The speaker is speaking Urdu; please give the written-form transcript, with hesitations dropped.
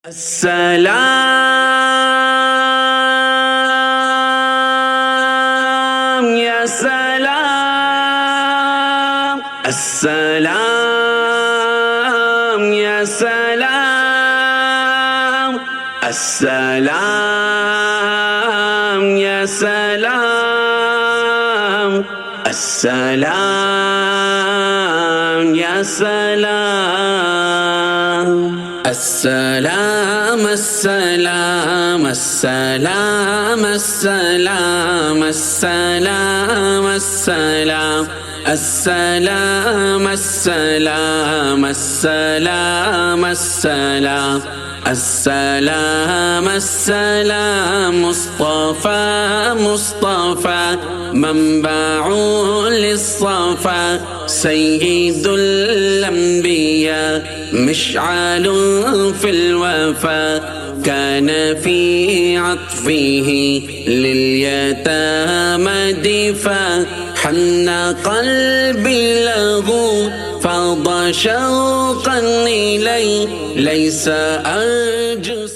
السلام يا سلام السلام يا سلام السلام يا سلام السلام يا سلام السلام السلام السلام السلام السلام السلام السلام السلام السلام السلام السلام السلام مصطفى مصطفى منبع للصفا سيد الأنبياء مشعل في الوفا كان في عطفه لليتامى دفا حن قلبي له فاض شوقا إليه ليس أرجو